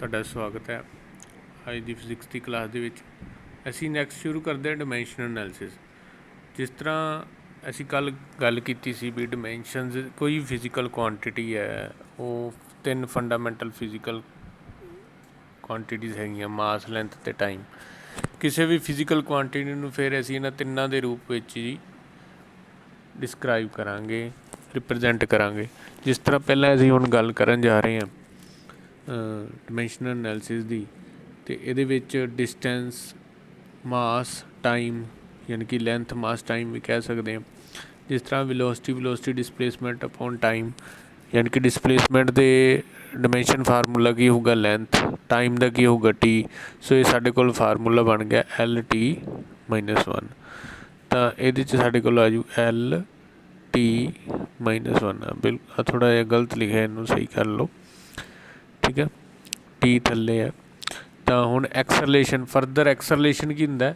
ਤੁਹਾਡਾ ਸਵਾਗਤ ਹੈ। ਅੱਜ ਦੀ ਫਿਜ਼ਿਕਸ ਦੀ ਕਲਾਸ ਦੇ ਵਿੱਚ ਅਸੀਂ ਨੈਕਸਟ ਸ਼ੁਰੂ ਕਰਦੇ ਹਾਂ ਡਿਮੈਂਸ਼ਨਲ ਐਨਾਲਿਸਿਸ। ਜਿਸ ਤਰ੍ਹਾਂ ਅਸੀਂ ਕੱਲ੍ਹ ਗੱਲ ਕੀਤੀ ਸੀ ਵੀ ਡਿਮੈਂਸ਼ਨਸ ਕੋਈ ਫਿਜ਼ੀਕਲ ਕੁਆਂਟਿਟੀ ਹੈ, ਉਹ ਤਿੰਨ ਫੰਡਾਮੈਂਟਲ ਫਿਜ਼ੀਕਲ ਕੁਆਂਟਿਟੀਜ਼ ਹੈਗੀਆਂ, ਮਾਸ, ਲੈਂਥ ਅਤੇ ਟਾਈਮ। ਕਿਸੇ ਵੀ ਫਿਜ਼ੀਕਲ ਕੁਆਂਟਿਟੀ ਨੂੰ ਫਿਰ ਅਸੀਂ ਇਹਨਾਂ ਤਿੰਨਾਂ ਦੇ ਰੂਪ ਵਿੱਚ ਹੀ ਡਿਸਕਰਾਈਬ ਕਰਾਂਗੇ, ਰਿਪਰਜੈਂਟ ਕਰਾਂਗੇ। ਜਿਸ ਤਰ੍ਹਾਂ ਪਹਿਲਾਂ ਅਸੀਂ ਹੁਣ ਗੱਲ ਕਰਨ ਜਾ ਰਹੇ ਹਾਂ ਡਿਮੈਂਸ਼ਨਲ ਐਨਾਲਿਸਿਸ ਦੀ, ਅਤੇ ਇਹਦੇ ਵਿੱਚ ਡਿਸਟੈਂਸ, ਮਾਸ, ਟਾਈਮ ਯਾਨੀ ਕਿ ਲੈਂਥ, ਮਾਸ, ਟਾਈਮ ਵੀ ਕਹਿ ਸਕਦੇ ਹਾਂ। ਜਿਸ ਤਰ੍ਹਾਂ ਵੈਲੋਸਿਟੀ ਡਿਸਪਲੇਸਮੈਂਟ ਅਪੋਨ ਟਾਈਮ, ਯਾਨੀ ਕਿ ਡਿਸਪਲੇਸਮੈਂਟ ਦੇ ਡਿਮੈਂਸ਼ਨ ਫਾਰਮੂਲਾ ਕੀ ਹੋਊਗਾ, ਲੈਂਥ, ਟਾਈਮ ਦਾ ਕੀ ਹੋਊਗਾ, ਟੀ। ਸੋ ਇਹ ਸਾਡੇ ਕੋਲ ਫਾਰਮੂਲਾ ਬਣ ਗਿਆ L_T-1। ਤਾਂ ਇਹਦੇ 'ਚ ਸਾਡੇ ਕੋਲ ਆ ਜੂ L_T-1 ਬਿਲਕੁਲ ਥੋੜ੍ਹਾ ਜਿਹਾ ਗਲਤ ਲਿਖਿਆ, ਇਹਨੂੰ ਸਹੀ ਕਰ ਲਓ, ਠੀਕ ਹੈ। ਟੀ ਥੱਲੇ ਹੈ। ਤਾਂ ਹੁਣ ਐਕਸਲਰੇਸ਼ਨ, ਫਰਦਰ ਐਕਸਲਰੇਸ਼ਨ ਕੀ ਹੁੰਦਾ,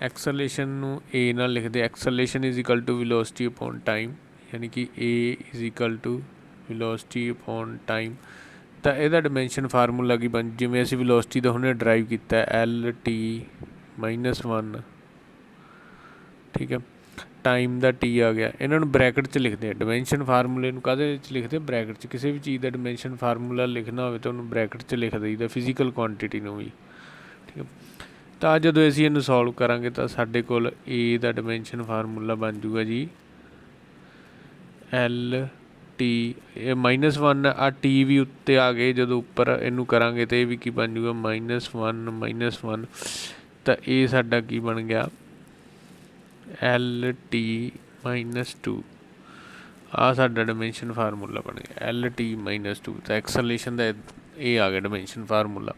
ਐਕਸਲਰੇਸ਼ਨ ਨੂੰ ਏ ਨਾਲ ਲਿਖਦੇ, acceleration is equal to velocity upon time, ਯਾਨੀ ਕਿ A is equal to velocity upon time. ਤਾਂ ਇਹਦਾ ਡਿਮੈਂਸ਼ਨ ਫਾਰਮੂਲਾ ਕੀ ਬਣ, ਜਿਵੇਂ ਅਸੀਂ ਵੈਲੋਸਿਟੀ ਦਾ ਹੁਣੇ ਡਰਾਈਵ ਕੀਤਾ L_T-1, ਠੀਕ ਹੈ। ਟਾਈਮ ਦਾ ਟੀ ਆ ਗਿਆ, ਇਹਨਾਂ ਨੂੰ ਬਰੈਕਟ 'ਚ ਲਿਖਦੇ ਆ। ਡਿਮੈਂਸ਼ਨ ਫਾਰਮੂਲੇ ਨੂੰ ਕਾਹਦੇ ਵਿੱਚ ਲਿਖਦੇ, ਬਰੈਕਟ 'ਚ। ਕਿਸੇ ਵੀ ਚੀਜ਼ ਦਾ ਡਿਮੈਂਸ਼ਨ ਫਾਰਮੂਲਾ ਲਿਖਣਾ ਹੋਵੇ ਤਾਂ ਉਹਨੂੰ ਬਰੈਕਟ 'ਚ ਲਿਖ ਦਈਦਾ, ਫਿਜ਼ੀਕਲ ਕੁਆਂਟਿਟੀ ਨੂੰ ਵੀ, ਠੀਕ ਹੈ। ਤਾਂ ਜਦੋਂ ਅਸੀਂ ਇਹਨੂੰ ਸੋਲਵ ਕਰਾਂਗੇ ਤਾਂ ਸਾਡੇ ਕੋਲ ਏ ਦਾ ਡਿਮੈਂਸ਼ਨ ਫਾਰਮੂਲਾ ਬਣ ਜੂਗਾ ਜੀ L_T, ਇਹ -1 ਆ, ਟੀ ਵੀ ਉੱਤੇ ਆ ਗਏ, ਜਦੋਂ ਉੱਪਰ ਇਹਨੂੰ ਕਰਾਂਗੇ ਤਾਂ ਇਹ ਵੀ ਕੀ ਬਣ ਜੂਗਾ -1 ਤਾਂ ਇਹ ਸਾਡਾ ਕੀ ਬਣ ਗਿਆ L_T-2। ਆਹ ਸਾਡਾ ਡਿਮੈਂਸ਼ਨ ਫਾਰਮੂਲਾ ਬਣ ਗਿਆ L_T-2। ਤਾਂ ਐਕਸਲਰੇਸ਼ਨ ਦਾ ਇਹ ਆ ਗਿਆ ਡਿਮੈਂਸ਼ਨ ਫਾਰਮੂਲਾ।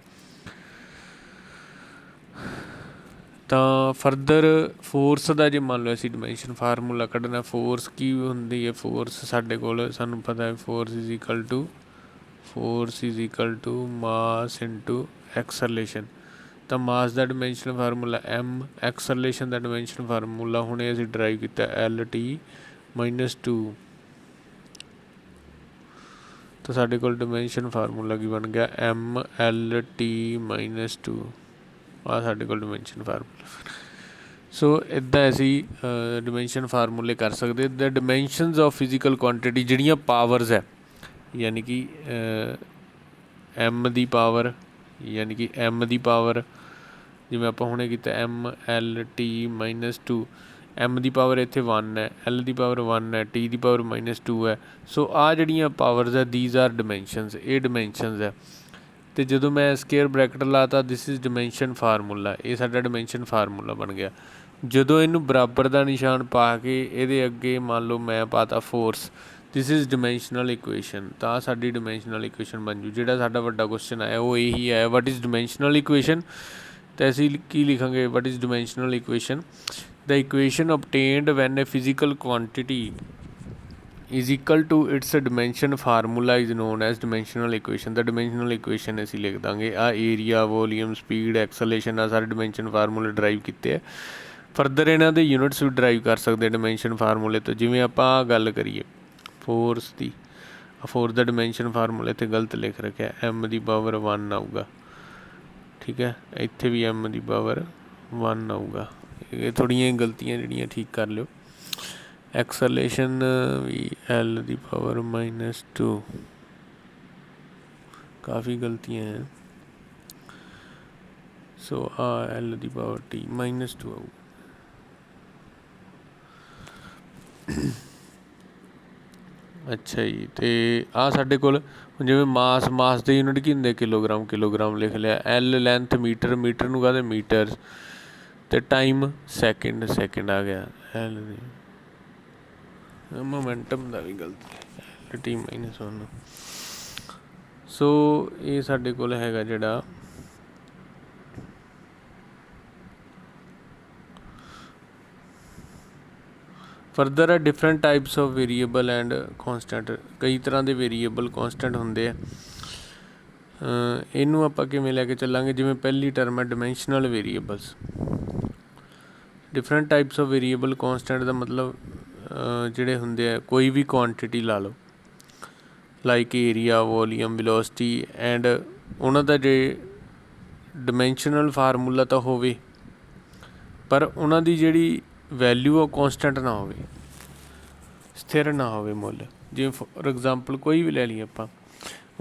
ਤਾਂ ਫਰਦਰ ਫੋਰਸ ਦਾ ਜੇ ਮੰਨ ਲਓ ਅਸੀਂ ਡਿਮੈਂਸ਼ਨ ਫਾਰਮੂਲਾ ਕੱਢਣਾ, ਫੋਰਸ ਕੀ ਹੁੰਦੀ ਹੈ, ਫੋਰਸ ਸਾਡੇ ਕੋਲ ਸਾਨੂੰ ਪਤਾ ਹੈ, force is equal to mass into acceleration. ਤਾਂ ਮਾਸ ਦਾ ਡਿਮੈਂਸ਼ਨ ਫਾਰਮੂਲਾ m, ਐਕਸਲਰੇਸ਼ਨ ਦਾ ਡਿਮੈਂਸ਼ਨ ਫਾਰਮੂਲਾ ਹੁਣੇ ਅਸੀਂ ਡਰਾਈਵ ਕੀਤਾ L_T-2। ਤਾਂ ਸਾਡੇ ਕੋਲ ਡਿਮੈਂਸ਼ਨ ਫਾਰਮੂਲਾ ਕੀ ਬਣ ਗਿਆ M_L_T-2। ਆਹ ਸਾਡੇ ਕੋਲ ਡਿਮੈਂਸ਼ਨ ਫਾਰਮੂਲਾ। ਸੋ ਇੱਦਾਂ ਅਸੀਂ ਡਿਮੈਂਸ਼ਨ ਫਾਰਮੂਲੇ ਕਰ ਸਕਦੇ। ਦ ਡਿਮੈਂਸ਼ਨਸ ਆਫ ਫਿਜ਼ੀਕਲ ਕੁਆਂਟਿਟੀ, ਜਿਹੜੀਆਂ ਪਾਵਰਸ ਹੈ, ਯਾਨੀ ਕਿ M ਦੀ ਪਾਵਰ, ਯਾਨੀ ਕਿ M ਦੀ ਪਾਵਰ, ਜਿਵੇਂ ਆਪਾਂ ਹੁਣੇ ਕੀਤਾ M_L_T-2, M ਦੀ ਪਾਵਰ ਇੱਥੇ 1 ਹੈ, L ਦੀ ਪਾਵਰ 1 ਹੈ, T ਦੀ ਪਾਵਰ -2 ਹੈ। ਸੋ ਆਹ ਜਿਹੜੀਆਂ ਪਾਵਰਸ ਹੈ, ਦੀਜ਼ ਆਰ ਡਿਮੈਂਸ਼ਨਸ, ਇਹ ਡਿਮੈਂਸ਼ਨਸ ਹੈ। ਅਤੇ ਜਦੋਂ ਮੈਂ ਸਕੇਅਰ ਬਰੈਕਟ ਲਾਤਾ, ਦਿਸ ਇਜ਼ ਡਿਮੈਂਸ਼ਨ ਫਾਰਮੂਲਾ, ਇਹ ਸਾਡਾ ਡਿਮੈਂਸ਼ਨ ਫਾਰਮੂਲਾ ਬਣ ਗਿਆ। ਜਦੋਂ ਇਹਨੂੰ ਬਰਾਬਰ ਦਾ ਨਿਸ਼ਾਨ ਪਾ ਕੇ ਇਹਦੇ ਅੱਗੇ ਮੰਨ ਲਓ ਮੈਂ ਪਾਤਾ force, this is dimensional equation, ਤਾਂ ਸਾਡੀ ਡਿਮੈਂਸ਼ਨਲ ਇਕੁਏਸ਼ਨ ਬਣ ਜੂ। ਜਿਹੜਾ ਸਾਡਾ ਵੱਡਾ ਕੁਐਸਚਨ ਆਇਆ ਉਹ ਇਹੀ ਹੈ, ਵਟ ਇਜ਼ ਡਿਮੈਂਸ਼ਨਲ ਇਕੁਏਸ਼ਨ। ਤਾਂ ਅਸੀਂ ਕੀ ਲਿਖਾਂਗੇ, what is dimensional equation, the equation obtained when a physical quantity is equal to its dimension formula is known as dimensional equation। The dimensional equation ਅਸੀਂ ਲਿਖ ਦਾਂਗੇ। ਆਹ ਏਰੀਆ, ਵੋਲੀਅਮ, ਸਪੀਡ, ਐਕਸਲਰੇਸ਼ਨ ਆ ਸਾਰੇ ਡਿਮੈਂਸ਼ਨ ਫਾਰਮੂਲੇ ਡਰਾਈਵ ਕੀਤੇ ਆ। ਫਰਦਰ ਇਹਨਾਂ ਦੇ ਯੂਨਿਟਸ ਵੀ ਡਰਾਈਵ ਕਰ ਸਕਦੇ ਡਿਮੈਂਸ਼ਨ ਫਾਰਮੂਲੇ ਤੋਂ। ਜਿਵੇਂ ਆਪਾਂ ਗੱਲ ਕਰੀਏ ਫੋਰਸ ਦੀ, ਫੋਰਸ ਦਾ ਡਿਮੈਂਸ਼ਨ ਫਾਰਮੂਲਾ ਇੱਥੇ ਗਲਤ ਲਿਖ ਰੱਖਿਆ, M ਦੀ ਪਾਵਰ 1 ਆਊਗਾ, ਠੀਕ ਹੈ। ਇੱਥੇ ਵੀ M ਦੀ ਪਾਵਰ 1 ਆਊਗਾ। ਇਹ ਥੋੜ੍ਹੀਆਂ ਗਲਤੀਆਂ ਜਿਹੜੀਆਂ ਠੀਕ ਕਰ ਲਿਓ। ਐਕਸਲਰੇਸ਼ਨ ਵੀ L ਦੀ ਪਾਵਰ -2, ਕਾਫੀ ਗਲਤੀਆਂ ਹੈ। ਸੋ ਆ L ਦੀ ਪਾਵਰ T-2 ਆਊ। ਅੱਛਾ ਜੀ, ਅਤੇ ਆਹ ਸਾਡੇ ਕੋਲ ਜਿਵੇਂ ਮਾਸ ਦੇ ਯੂਨਿਟ ਕੀ ਹੁੰਦੇ, ਕਿਲੋਗ੍ਰਾਮ ਲਿਖ ਲਿਆ। L ਲੈਂਥ ਮੀਟਰ ਨੂੰ ਕਹਿੰਦੇ ਮੀਟਰ, ਅਤੇ ਟਾਈਮ ਸੈਕਿੰਡ ਆ ਗਿਆ। L ਦੀ ਮੋਮੈਂਟਮ ਦਾ ਵੀ ਗਲਤ L_T-1। ਸੋ ਇਹ ਸਾਡੇ ਕੋਲ ਹੈਗਾ ਜਿਹੜਾ ਫਰਦਰ ਆ different types of variable and constant. ਕਈ ਤਰ੍ਹਾਂ ਦੇ ਵੇਰੀਏਬਲ ਕੋਂਸਟੈਂਟ ਹੁੰਦੇ ਆ। ਇਹਨੂੰ ਆਪਾਂ ਕਿਵੇਂ ਲੈ ਕੇ ਚੱਲਾਂਗੇ, ਜਿਵੇਂ ਪਹਿਲੀ ਟਰਮ ਹੈ dimensional variables. Different types of variable constant ਦਾ ਮਤਲਬ ਜਿਹੜੇ ਹੁੰਦੇ ਆ, ਕੋਈ ਵੀ ਕੁਆਂਟਿਟੀ ਲਾ ਲਓ, like area, volume, velocity and ਉਹਨਾਂ ਦਾ ਜੇ ਡਿਮੈਂਸ਼ਨਲ ਫਾਰਮੂਲਾ ਤਾਂ ਹੋਵੇ ਪਰ ਉਹਨਾਂ ਦੀ ਜਿਹੜੀ ਵੈਲਿਊ ਉਹ ਕੌਂਸਟੈਂਟ ਨਾ ਹੋਵੇ, ਸਥਿਰ ਨਾ ਹੋਵੇ ਮੁੱਲ। ਜਿਵੇਂ ਫੋਰ ਐਗਜ਼ਾਮਪਲ ਕੋਈ ਵੀ ਲੈ ਲਈਏ ਆਪਾਂ,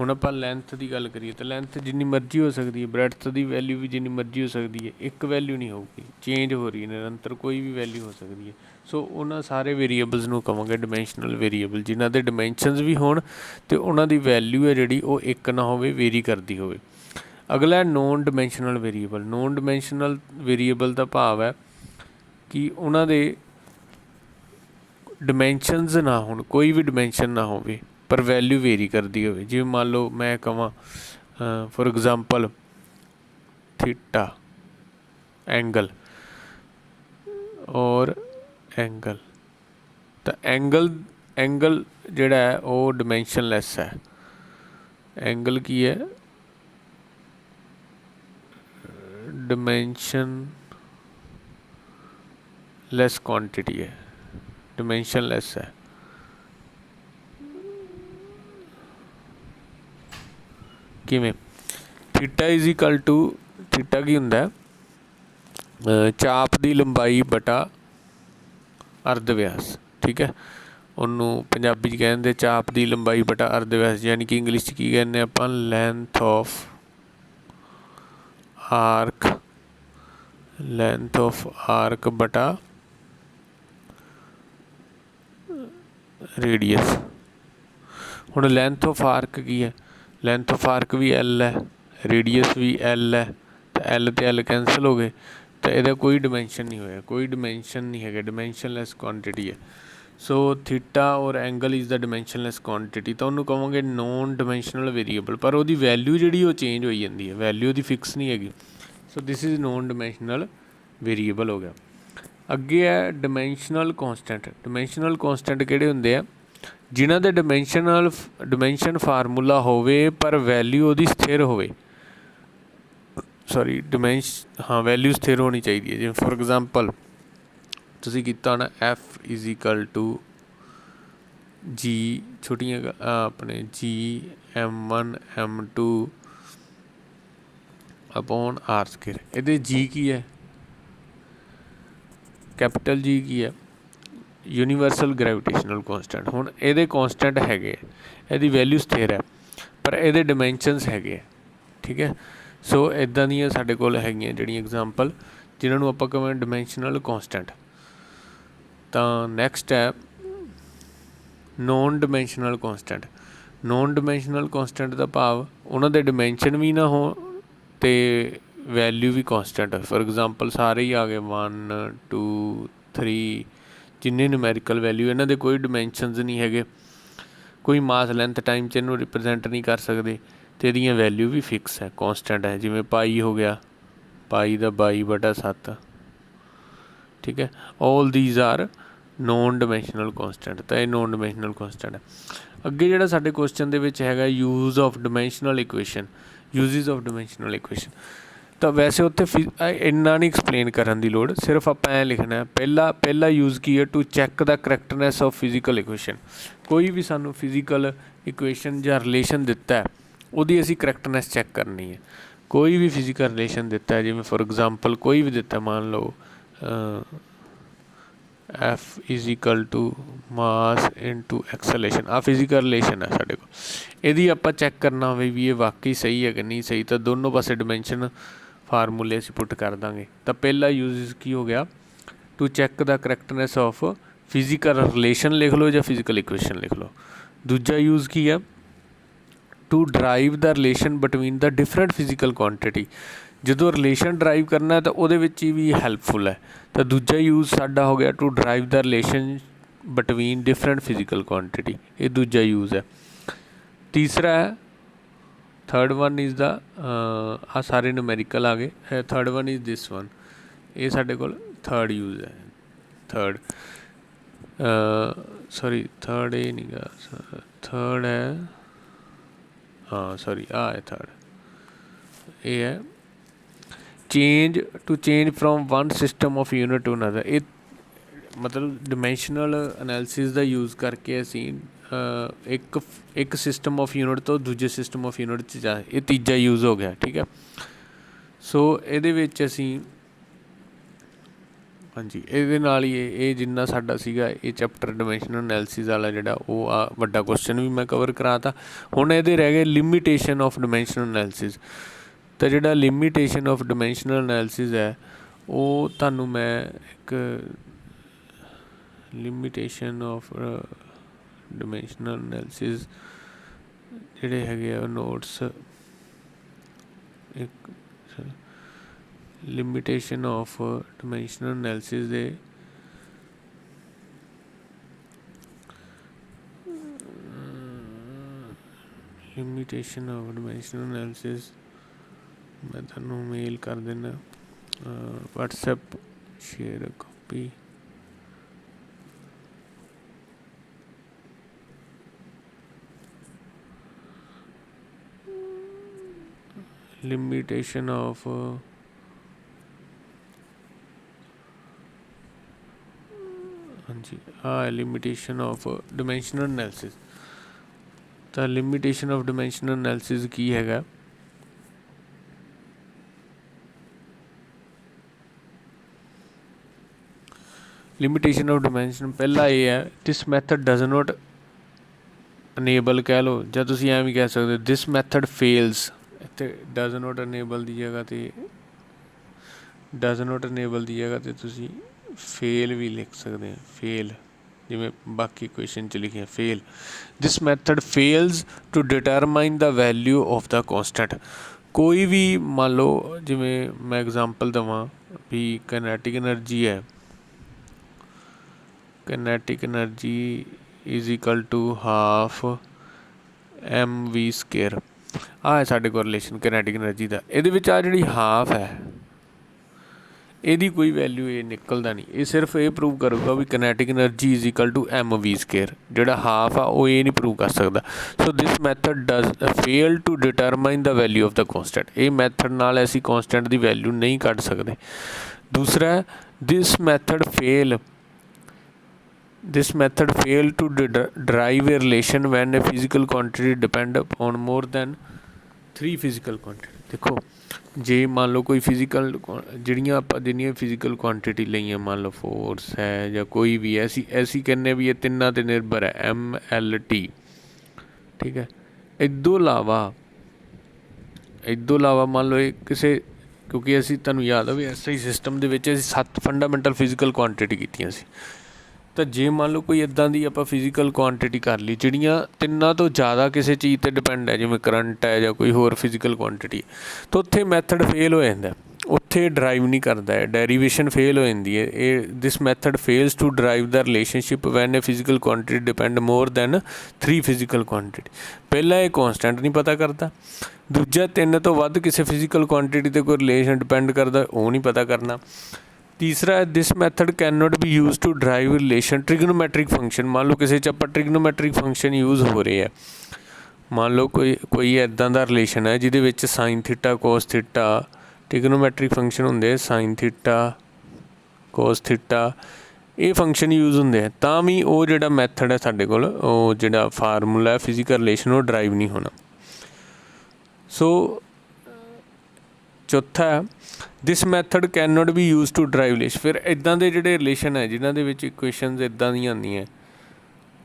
ਹੁਣ ਆਪਾਂ ਲੈਂਥ ਦੀ ਗੱਲ ਕਰੀਏ ਤਾਂ ਲੈਂਥ ਜਿੰਨੀ ਮਰਜ਼ੀ ਹੋ ਸਕਦੀ ਹੈ, ਬ੍ਰੈਡਥ ਦੀ ਵੈਲਿਊ ਵੀ ਜਿੰਨੀ ਮਰਜ਼ੀ ਹੋ ਸਕਦੀ ਹੈ, ਇੱਕ ਵੈਲਿਊ ਨਹੀਂ ਹੋਊਗੀ, ਚੇਂਜ ਹੋ ਰਹੀ ਹੈ ਨਿਰੰਤਰ, ਕੋਈ ਵੀ ਵੈਲਿਊ ਹੋ ਸਕਦੀ ਹੈ। ਸੋ ਉਹਨਾਂ ਸਾਰੇ ਵੇਰੀਏਬਲਸ ਨੂੰ ਕਹਾਂਗੇ ਡਿਮੈਂਸ਼ਨਲ ਵੇਰੀਏਬਲ, ਜਿਨ੍ਹਾਂ ਦੇ ਡਿਮੈਂਸ਼ਨਸ ਵੀ ਹੋਣ ਅਤੇ ਉਹਨਾਂ ਦੀ ਵੈਲਿਊ ਹੈ ਜਿਹੜੀ ਉਹ ਇੱਕ ਨਾ ਹੋਵੇ, ਵੇਰੀ ਕਰਦੀ ਹੋਵੇ। ਅਗਲਾ ਹੈ non dimensional variable. Non dimensional variable ਦਾ ਭਾਵ ਹੈ ਕਿ ਉਹਨਾਂ ਦੇ ਡਿਮੈਂਸ਼ਨਸ ਨਾ ਹੋਣ, ਕੋਈ ਵੀ ਡਿਮੈਂਸ਼ਨ ਨਾ ਹੋਵੇ ਪਰ ਵੈਲਿਊ ਵੇਰੀ ਕਰਦੀ ਹੋਵੇ। ਜਿਵੇਂ ਮੰਨ ਲਓ ਮੈਂ ਕਹਾਂ ਫੋਰ ਐਗਜ਼ਾਮਪਲ ਥੀਟਾ ਐਂਗਲ ਔਰ ਐਂਗਲ, ਤਾਂ ਐਂਗਲ ਜਿਹੜਾ ਹੈ ਉਹ ਡਿਮੈਂਸ਼ਨਲੈਸ ਹੈ। ਐਂਗਲ ਕੀ ਹੈ? ਡਿਮੈਂਸ਼ਨਲੈਸ ਕੁਆਂਟਿਟੀ ਹੈ, ਡਿਮੈਂਸ਼ਨਲੈਸ ਹੈ। ਕਿਵੇਂ? Theta is equal to, theta ਕੀ ਹੁੰਦਾ? ਚਾਪ ਦੀ ਲੰਬਾਈ ਬਟਾ ਅਰਧ ਵਿਆਸ, ਠੀਕ ਹੈ। ਉਹਨੂੰ ਪੰਜਾਬੀ 'ਚ ਕਹਿੰਦੇ ਚਾਪ ਦੀ ਲੰਬਾਈ ਬਟਾ ਅਰਧ ਵਿਆਸ, ਯਾਨੀ ਕਿ ਇੰਗਲਿਸ਼ 'ਚ ਕੀ ਕਹਿੰਦੇ ਆਪਾਂ? Length of arc, length of arc ਬਟਾ ਰੇਡੀਅਸ। ਹੁਣ ਲੈਂਥ ਆਫ ਆਰਕ ਕੀ ਹੈ? ਲੈਂਥ ਆਫ ਆਰਕ ਵੀ ਐਲ ਹੈ, ਰੇਡੀਅਸ ਵੀ ਐਲ ਹੈ, ਤਾਂ ਐਲ ਅਤੇ ਐਲ ਕੈਂਸਲ ਹੋ ਗਏ, ਤਾਂ ਇਹਦਾ ਕੋਈ ਡਿਮੈਂਸ਼ਨ ਨਹੀਂ ਹੋਇਆ, ਕੋਈ ਡਿਮੈਂਸ਼ਨ ਨਹੀਂ ਹੈਗਾ, ਡਿਮੈਂਸ਼ਨਲੈਸ ਕੁਆਂਟਿਟੀ ਹੈ। ਸੋ ਥੀਟਾ ਔਰ ਐਂਗਲ ਇਜ਼ ਦਾ ਡਿਮੈਂਸ਼ਨਲੈਸ ਕੁਆਂਟਿਟੀ, ਤਾਂ ਉਹਨੂੰ ਕਹਾਂਗੇ ਨੋਨ ਡਿਮੈਂਸ਼ਨਲ ਵੇਰੀਏਬਲ, ਪਰ ਉਹਦੀ ਵੈਲਿਊ ਜਿਹੜੀ ਉਹ ਚੇਂਜ ਹੋਈ ਜਾਂਦੀ ਹੈ, ਵੈਲਿਊ ਉਹਦੀ ਫਿਕਸ ਨਹੀਂ ਹੈਗੀ। ਸੋ this is non dimensional variable ਹੋ ਗਿਆ। ਅੱਗੇ ਹੈ ਡਿਮੈਂਸ਼ਨਲ ਕੌਂਸਟੈਂਟ। ਡਿਮੈਂਸ਼ਨਲ ਕੌਂਸਟੈਂਟ ਕਿਹੜੇ ਹੁੰਦੇ ਆ? ਜਿਨ੍ਹਾਂ ਦੇ ਡਿਮੈਂਸ਼ਨ ਫਾਰਮੂਲਾ ਹੋਵੇ ਪਰ ਵੈਲਿਊ ਉਹਦੀ ਸਥਿਰ ਹੋਵੇ, ਵੈਲਿਊ ਸਥਿਰ ਹੋਣੀ ਚਾਹੀਦੀ ਹੈ। ਜਿਵੇਂ ਫੋਰ ਐਗਜ਼ਾਮਪਲ ਤੁਸੀਂ ਕੀਤਾ ਹੋਣਾ ਐਫ ਇਜ਼ ਇਕਲ ਟੂ ਜੀ, ਛੋਟੀਆਂ ਆਪਣੇ ਜੀ M1 M2 upon R square. ਇਹਦੇ ਜੀ ਕੀ ਹੈ? ਕੈਪੀਟਲ ਜੀ ਕੀ ਹੈ? ਯੂਨੀਵਰਸਲ ਗ੍ਰੈਵੀਟੇਸ਼ਨਲ ਕੌਂਸਟੈਂਟ। ਹੁਣ ਇਹਦੇ ਕੌਂਸਟੈਂਟ ਹੈਗੇ, ਇਹਦੀ ਵੈਲਿਊ ਸਥਿਰ ਹੈ ਪਰ ਇਹਦੇ ਡਿਮੈਂਸ਼ਨਸ ਹੈਗੇ, ਠੀਕ ਹੈ। ਸੋ ਇੱਦਾਂ ਦੀਆਂ ਸਾਡੇ ਕੋਲ ਹੈਗੀਆਂ ਜਿਹੜੀਆਂ ਐਗਜ਼ਾਮਪਲ, ਜਿਨ੍ਹਾਂ ਨੂੰ ਆਪਾਂ ਕਹਾਂਗੇ ਡਿਮੈਂਸ਼ਨਲ ਕੌਂਸਟੈਂਟ। ਤਾਂ ਨੈਕਸਟ ਹੈ ਨੋਨ ਡਿਮੈਂਸ਼ਨਲ ਕੌਂਸਟੈਂਟ। ਨੋਨ ਡਿਮੈਂਸ਼ਨਲ ਕੌਂਸਟੈਂਟ ਦਾ ਭਾਵ ਉਹਨਾਂ ਦੇ ਡਿਮੈਂਸ਼ਨ ਵੀ ਨਾ ਹੋਣ ਅਤੇ ਵੈਲਿਊ ਵੀ ਕੌਂਸਟੈਂਟ। ਫੋਰ ਐਗਜ਼ਾਮਪਲ ਸਾਰੇ ਹੀ ਆ ਗਏ 1 2 3, ਜਿੰਨੇ ਨਿਊਮੈਰੀਕਲ ਵੈਲਿਊ, ਇਹਨਾਂ ਦੇ ਕੋਈ ਡਿਮੈਂਸ਼ਨਸ ਨਹੀਂ ਹੈਗੇ, ਕੋਈ ਮਾਸ ਲੈਂਥ ਟਾਈਮ 'ਚ ਇਹਨੂੰ ਰਿਪਰਜੈਂਟ ਨਹੀਂ ਕਰ ਸਕਦੇ, ਅਤੇ ਇਹਦੀਆਂ ਵੈਲਿਊ ਵੀ ਫਿਕਸ ਹੈ, ਕੌਂਸਟੈਂਟ ਹੈ। ਜਿਵੇਂ ਪਾਈ ਹੋ ਗਿਆ, ਪਾਈ ਦਾ 22/7, ਠੀਕ ਹੈ। ਆਲ ਦੀਜ਼ ਆਰ ਨੋਨ ਡਿਮੈਂਸ਼ਨਲ ਕੌਂਸਟੈਂਟ, ਤਾਂ ਇਹ ਨੋਨ ਡਿਮੈਂਸ਼ਨਲ ਕੌਂਸਟੈਂਟ ਹੈ। ਅੱਗੇ ਜਿਹੜਾ ਸਾਡੇ ਕੁਐਸਚਨ ਦੇ ਵਿੱਚ ਹੈਗਾ use of dimensional equation, uses of dimensional equation. ਤਾਂ ਵੈਸੇ ਉੱਥੇ ਇੰਨਾ ਨਹੀਂ ਐਕਸਪਲੇਨ ਕਰਨ ਦੀ ਲੋੜ, ਸਿਰਫ ਆਪਾਂ ਐਂ ਲਿਖਣਾ ਪਹਿਲਾ ਯੂਜ਼ ਕੀ ਹੈ? To check the correctness of physical equation. ਕੋਈ ਵੀ ਸਾਨੂੰ ਫਿਜ਼ੀਕਲ ਇਕੁਏਸ਼ਨ ਜਾਂ ਰਿਲੇਸ਼ਨ ਦਿੱਤਾ ਹੈ, ਉਹਦੀ ਅਸੀਂ ਕਰੈਕਟਨੈਸ ਚੈੱਕ ਕਰਨੀ ਹੈ। ਕੋਈ ਵੀ ਫਿਜ਼ੀਕਲ ਰਿਲੇਸ਼ਨ ਦਿੱਤਾ ਹੈ, ਜਿਵੇਂ ਫੋਰ ਐਗਜ਼ਾਮਪਲ ਕੋਈ ਵੀ ਦਿੱਤਾ, ਮੰਨ ਲਓ F is equal to mass into acceleration, ਆਹ ਫਿਜ਼ੀਕਲ ਰਿਲੇਸ਼ਨ ਹੈ ਸਾਡੇ ਕੋਲ। ਇਹਦੀ ਆਪਾਂ ਚੈੱਕ ਕਰਨਾ ਹੋਵੇ ਵੀ ਇਹ ਵਾਕਈ ਸਹੀ ਹੈ ਕਿ ਨਹੀਂ ਸਹੀ, ਤਾਂ ਦੋਨੋਂ ਪਾਸੇ ਡਿਮੈਂਸ਼ਨ ਫਾਰਮੂਲੇ ਅਸੀਂ ਪੁੱਟ ਕਰ ਦਾਂਗੇ। ਤਾਂ ਪਹਿਲਾ ਯੂਜ਼ ਕੀ ਹੋ ਗਿਆ? To check the correctness of physical relation ਲਿਖ ਲਓ ਜਾਂ ਫਿਜ਼ੀਕਲ ਇਕੁਏਸ਼ਨ ਲਿਖ ਲਓ। ਦੂਜਾ ਯੂਜ਼ ਕੀ ਹੈ? To derive the relation between the different physical quantity. ਜਦੋਂ ਰਿਲੇਸ਼ਨ ਡਰਾਈਵ ਕਰਨਾ ਤਾਂ ਉਹਦੇ ਵਿੱਚ ਹੀ ਵੀ ਹੈਲਪਫੁਲ ਹੈ। ਤਾਂ ਦੂਜਾ ਯੂਜ਼ ਸਾਡਾ ਹੋ ਗਿਆ to derive the relation between different physical quantity, ਇਹ ਦੂਜਾ ਯੂਜ਼ ਹੈ। ਤੀਸਰਾ ਹੈ ਥਰਡ ਵਨ ਇਜ਼ ਦਾ, ਆਹ ਸਾਰੇ ਨਿਊਮੈਰੀਕਲ ਆ ਗਏ, third one is this one, ਇਹ ਸਾਡੇ ਕੋਲ ਥਰਡ ਯੂਜ਼ ਹੈ। ਥਰਡ ਥਰਡ ਇਹ ਨਹੀਂ ਗਾ, ਥਰਡ ਹੈ, ਆਹ ਹੈ ਥਰਡ, ਇਹ ਹੈ change from one system of unit to another. ਇਹ ਮਤਲਬ ਡਿਮੈਂਸ਼ਨਲ ਅਨੈਲਿਸਿਸ ਦਾ ਯੂਜ਼ ਕਰਕੇ ਅਸੀਂ एक सिस्टम ऑफ यूनिट तो दूजे सिस्टम ऑफ यूनिट 'ਚ ਜਾ ਇਹ ਤੀਜਾ यूज़ हो गया। ठीक है, सो ਇਹਦੇ ਵਿੱਚ ਅਸੀਂ ਹਾਂਜੀ ਇਹਦੇ ਨਾਲ ਹੀ ਇਹ ਜਿੰਨਾ ਸਾਡਾ ਸੀਗਾ ਇਹ ਚੈਪਟਰ ਡਿਮੈਂਸ਼ਨਲ ਐਨਾਲਿਸਿਸ ਵਾਲਾ ਜਿਹੜਾ ਉਹ ਆ ਵੱਡਾ ਕੁਐਸਚਨ ਵੀ ਮੈਂ ਕਵਰ ਕਰਾਤਾ। ਹੁਣ ਇਹਦੇ ਰਹਿ ਗਏ ਲਿਮੀਟੇਸ਼ਨ ਆਫ ਡਿਮੈਂਸ਼ਨਲ ਐਨਾਲਿਸਿਸ। ਤਾਂ ਜਿਹੜਾ ਲਿਮੀਟੇਸ਼ਨ ਆਫ ਡਿਮੈਂਸ਼ਨਲ ਐਨਾਲਿਸਿਸ ਹੈ ਉਹ ਤੁਹਾਨੂੰ ਮੈਂ ਇੱਕ ਲਿਮੀਟੇਸ਼ਨ ਆਫ ਡਿਮੈਂਸ਼ਨਲ ਐਨਾਲਿਸਿਸ ਜਿਹੜੇ ਹੈਗੇ ਆ ਨੋਟਸ ਇੱਕ लिमिटेशन ऑफ डिमेंशनल एनालिसिस दे लिमिटेशन ऑफ डिमेंशनल एनालिसिस मैं तुहानू मेल कर देना WhatsApp share copy. Limitation of हाँ जी लिमिटेशन ऑफ डिमेंशनल एनालिसिस। तो लिमिटेशन ऑफ डिमेंशनल एनालिसिस की हैगा लिमिटेशन ऑफ डिमेंशन पहला ये है this method does not enable कह लो या तुसीं एवें भी कह सकते दिस मैथड फेल्स। इत्थे डज नॉट अनेबल की जगह ते डज नॉट अनेबल की जगह ते तुसीं फेल भी लिख सकते हैं फेल जिमें बाकी क्वेश्चन च लिखे fail this method fails to determine the value of the constant. कोई भी मान लो जिमें मैं एग्जांपल देवां भी काइनेटिक एनर्जी है kinetic energy is equal to half mv²। आ है साडे कोल रिलेशन काइनेटिक एनर्जी का। इहदे विच आ जिहड़ी हाफ है ਇਹਦੀ ਕੋਈ ਵੈਲਿਊ ਇਹ ਨਿਕਲਦਾ ਨਹੀਂ। ਇਹ ਸਿਰਫ ਇਹ ਪ੍ਰੂਵ ਕਰੂਗਾ ਵੀ kinetic energy is equal to mv²। ਜਿਹੜਾ ਹਾਫ ਆ ਉਹ ਇਹ ਨਹੀਂ ਪ੍ਰੂਵ ਕਰ ਸਕਦਾ। So this method does fail to determine the value of the constant. ਇਹ ਮੈਥਡ ਨਾਲ ਅਸੀਂ ਕੌਂਸਟੈਂਟ ਦੀ ਵੈਲਿਊ ਨਹੀਂ ਕੱਢ ਸਕਦੇ। ਦੂਸਰਾ this method fail to derive a relation when a physical quantity depend upon more than 3 physical quantity। देखो जे मान लो कोई फिजिकल जिहड़ियां आपां जिन्नियां फिजिकल क्वांटिटी लईआं मान लो फोर्स है या कोई भी ऐसी कहने भी ये तिन्नां ते निर्भर है MLT। ठीक है, इदों इलावा मान लो ये किसी क्योंकि असीं तुहानूं याद होवे SI सिस्टम दे विच असीं 7 फंडामेंटल फिजिकल क्वांटिटी कीतियां सी। तो जे मान लो कोई इदां दी आपां फिजिकल क्वांटिटी कर ली जिहड़ियां तिन्नां तो ज़्यादा किसी चीज़ ते डिपेंड है जिवें करंट है या कोई होर फिजिकल क्वांटिटी तो उत्थे मैथड फेल हो जांदा उत्थे ड्राइव नहीं करता है डेरीवेशन फेल हो जाती है। This method fails to derive the relationship when a physical quantity depend more than 3 physical quantity. पहला ये कॉन्सटेंट नहीं पता करता। दूजा 3 तो वध किसी फिजिकल क्वांटिटी ते कोई रिलेशन डिपेंड करता वो नहीं पता करना। तीसरा है this method can not be use to derive relation trigonometric function. मान लो किसी च ट्रिग्नोमैट्रिक फंक्शन यूज़ हो रहे हैं मान लो कोई इदां दा रिलेशन है जिहदे विच sine theta cos theta trigonometric function होंदे साइन थीटा कोस थीटा ये फंक्शन यूज़ होंदे हैं तां भी वो जिहड़ा मैथड है साडे कोल वो जिहड़ा फार्मूला है फिजिकल रिलेशन वो ड्राइव नहीं होना। सो चौथा है this method can not be use to derive relation. फिर इदां दे जिहड़े रिलेशन है जिन्हां दे विच इक्वेशनस इदां दी आंदियां